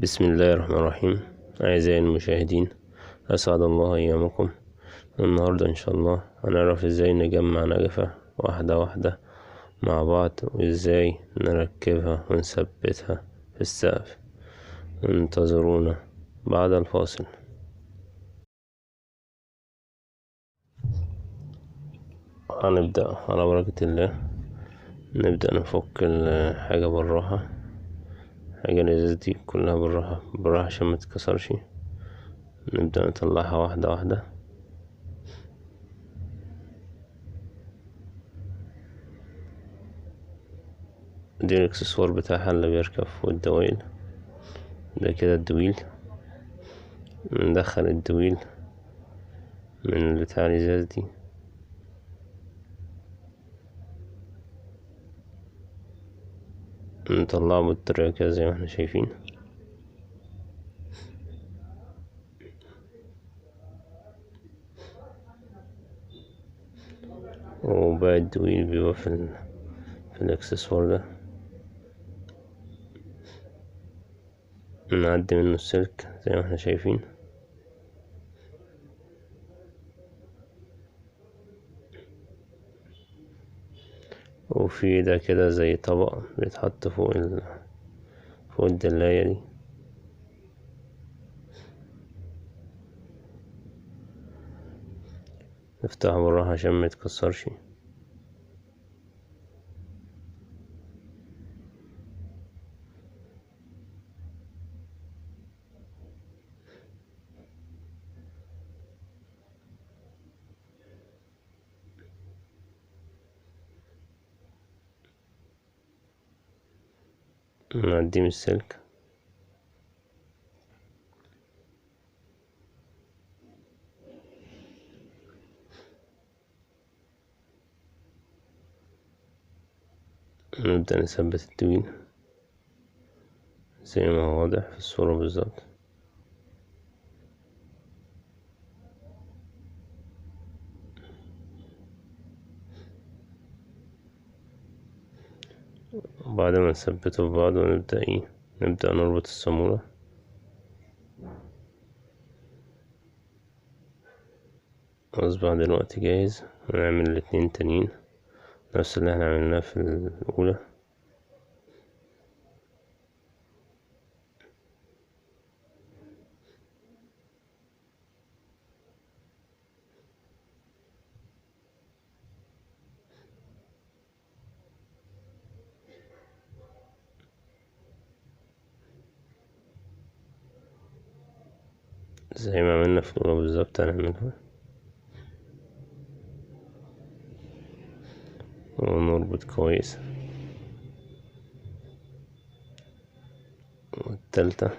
بسم الله الرحمن الرحيم. أعزائي المشاهدين، أسعد الله أيامكم. النهاردة إن شاء الله هنعرف إزاي نجمع نجفة واحدة واحدة مع بعض، وإزاي نركبها ونثبتها في السقف. انتظرونا بعد الفاصل. هنبدأ على بركة الله. نبدأ نفك الحاجة بالراحة، حاجة الإزاز دي كلها بالراحة بالراحة عشان متتكسرش. نبدأ نطلعها واحدة واحدة. دي الاكسسوار بتاعها اللي بيركب فوق الدوائل. ده كده الدويل. ندخل الدويل من بتاع الإزاز دي، نطلعه بالطريقه كده زي ما احنا شايفين. وباقي الدويل بيبقى في الاكسسوار ده. نعدي منه السلك زي ما احنا شايفين. وفي ده كده زي طبق بيتحط فوق الدلاية دي. نفتحه بالراحة عشان ما يتكسرش. نعديه من السلك. نبدأ نثبت الدويل زي ما هو واضح في الصورة بالظبط. وبعد ما نثبته في بعض نبدأ نربط الصامولة. أصبح دلوقتي جاهز. هنعمل الاتنين تانيين نفس اللي احنا عملناه في الأولى. زي ما عملنا في الأولى بالظبط هنعملها، ونربط كويس. والتالتة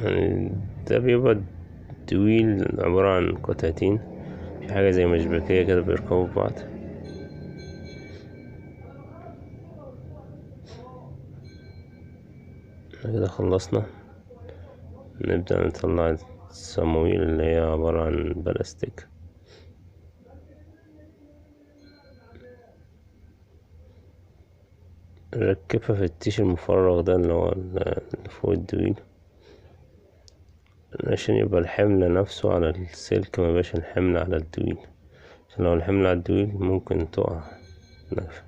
يعني ده بيبقى دويل عبارة عن قطعتين، في حاجة زي مشبكية كده بيركبوا في بعض. كده خلصنا. نبدأ نطلع الصمويل اللي هي عبارة عن بلاستيك. نركبها في التيش المفرغ ده اللي هو اللي فوق الدويل، عشان يبقى الحمل نفسه على السلك، ما يبقاش الحمل على الدويل، عشان لو الحمل على الدويل ممكن تقع نجفة.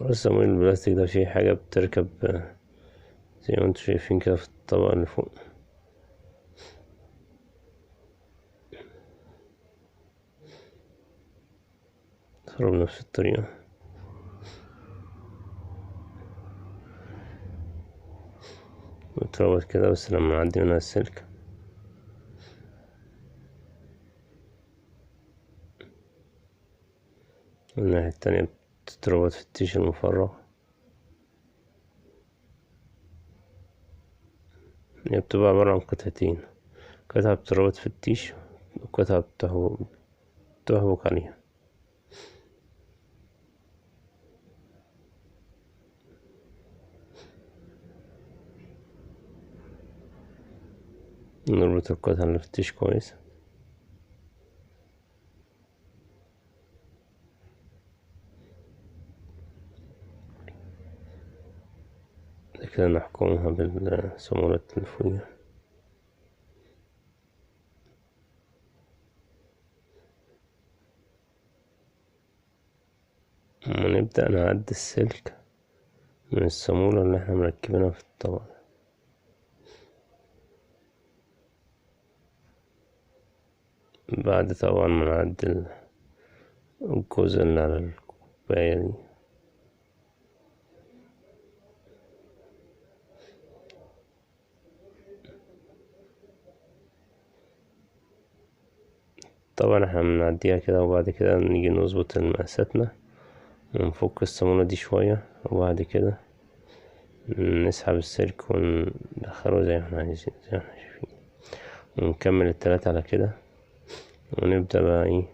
الصمويل البلاستيك ده فيه حاجة بتركب زي ما انتوا شايفين كده في الطبقة اللي فوق. تضرب بنفس الطريقة. وتربط كده بس لما نعدي منها السلك. والناحية التانية بتتربط في التيش المفرغ. هي بتبقى عبارة عن قطعتين، قطعة بتربط في التيش وقطعة بتحبك عليها. نربط القطعة اللي في التيش كويس، بعد كده نحكمها بالصامولات اللي فوقيها، ونبدأ نعدي السلك من الصامولة اللي احنا مركبينها في الطبق. بعد طبعا ما نعدي الجزء اللي على الكوباية دي، طبعا احنا بنعديها كده، وبعد كده نيجي نظبط مقاساتنا ونفك الصامولة دي شوية، وبعد كده نسحب السلك وندخله زي ما احنا عايزين، زي ما احنا شايفين، ونكمل التلاتة على كده. ونبدأ بقى ايه،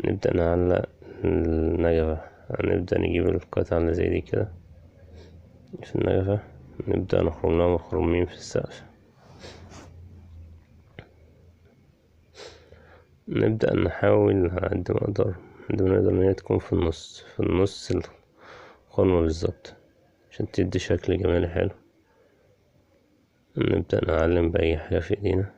نبدأ نعلق النجفة. هنبدأ نجيب القطعة اللي زي دي كده في النجفة، نبدأ نخرم لها مخرومين في السقف. نبدأ نحاول على قد ما نقدر إن هي تكون في النص الخرمة بالظبط، عشان تدي شكل جمالي حلو. نبدأ نعلم بأي حاجة في ايدينا.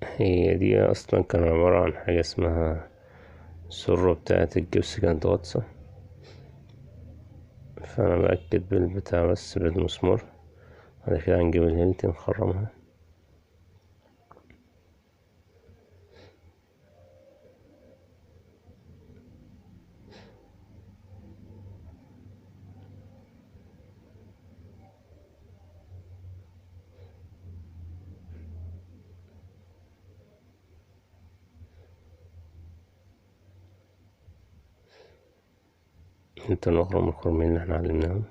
هي دي أصلا كان عبارة عن حاجة اسمها السرة بتاعة الجبس، كانت غطسة، فأنا بأكد بالبتاع بس بالمسمار. بعد كده هنجيب الهيلتي نخرمها. نبدأ نخرم الخرمين اللي احنا علمناهم.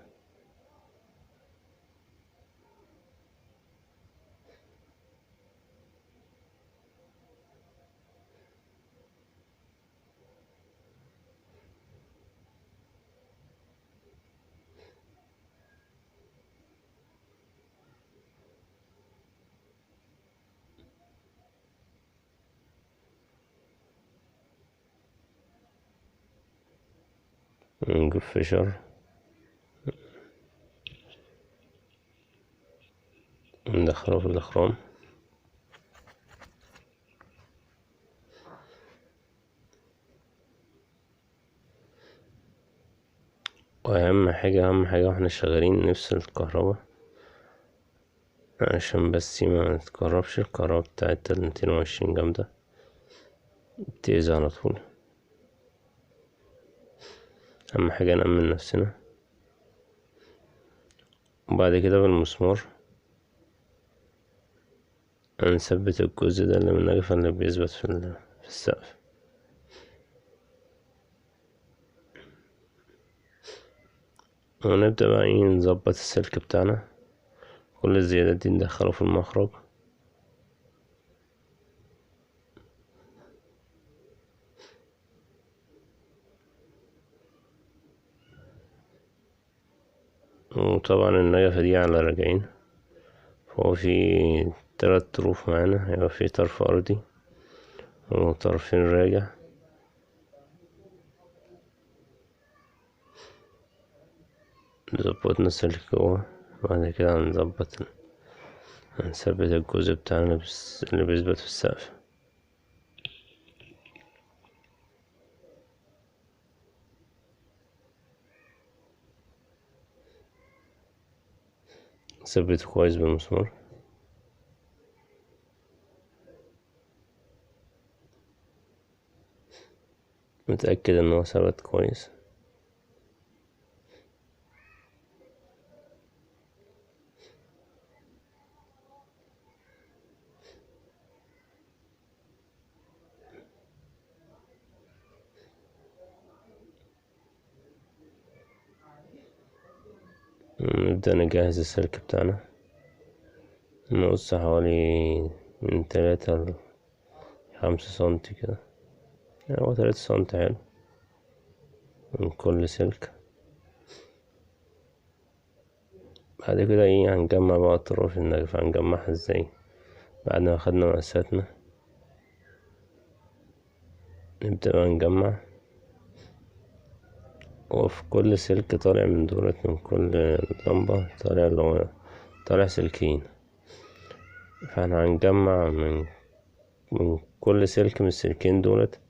ونجيب فشار وندخله في الإخرام. أهم حاجة واحنا شغالين نفصل الكهرباء، عشان بس ما تتكهربش. الكهرباء بتاعت 220 جامدة بتأذي على طول. أهم حاجة نأمن نفسنا. وبعد كده بالمسمار هنثبت الجزء ده اللي من النجفة اللي بيثبت في السقف. ونبدأ بقى ايه، نظبط السلك بتاعنا، كل الزيادات دي ندخله في المخرج. وطبعا النجفة دي على راجعين، فهو في 3 طروف معانا، هيبقى في طرف أرضي وطرفين راجع. ظبطنا السلك جوه، بعد كده هنثبت الجزء بتاعنا اللي بيثبت في السقف. نثبته كويس بالمسمار. متأكد ان هو ثبت كويس. نبدأ نجهز السلك بتاعنا. نقص حوالي من 3 ل5 سنتي كده، يعني هو 3 سنتي حلو من كل سلك. بعد كده هنجمع بقى طرف النجف. هنجمعها ازاي؟ بعد ما خدنا مقاساتنا نبدأ بقى نجمع، وفي كل سلك طالع من دولت، من كل لمبة طالع سلكين. فاحنا هنجمع من كل سلك من السلكين دولت،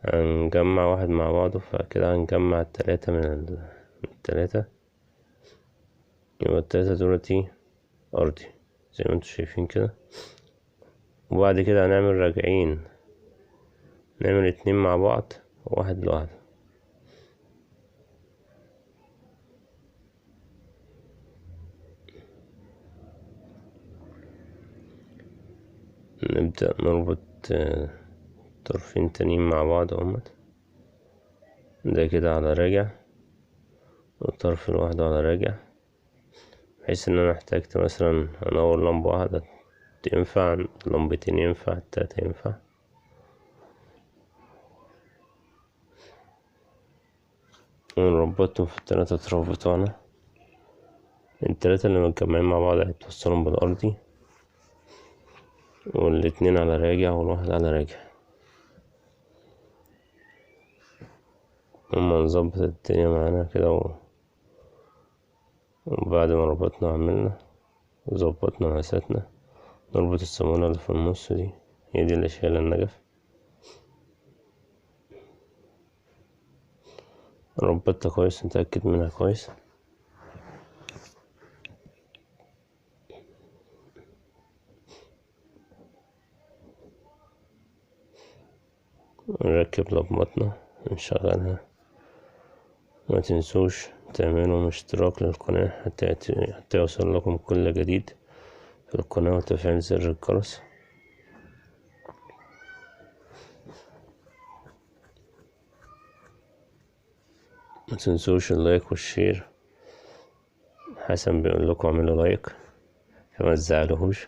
هنجمع واحد مع بعضه. فكده هنجمع 3 من 3، يبقى 3 دولتي أرضي زي ما انتوا شايفين كده. وبعد كده هنعمل راجعين، نعمل 2 مع بعض وواحد لوحده. نبدأ نربط طرفين تانيين مع بعض اهمت، ده كده على راجع، والطرف الواحد على راجع، بحيث ان انا احتاجت مثلا انور لمبة واحدة تنفع، لمبتين ينفع، 3 ينفع. ونربطهم في ال3 أطراف بتوعنا. ال3 اللي متجمعين مع بعض هتوصلهم بالأرضي، والاتنين على راجع والواحد على راجع. اما نظبط الدنيا معانا كده وبعد ما ربطنا وعملنا وظبطنا مقاساتنا، نربط الصامولة اللي في النص دي، هي دي اللي شايلة النجف. ربطتها كويس، نتأكد منها كويس. نركب لمبتنا ونشغلها. ما تنسوش تعملوا اشتراك للقناة حتى يوصل لكم كل جديد في القناة، وتفعيل زر الجرس. ما تنسوش اللايك والشير. حسن بيقول لكم اعملوا لايك فما تزعلوهوش.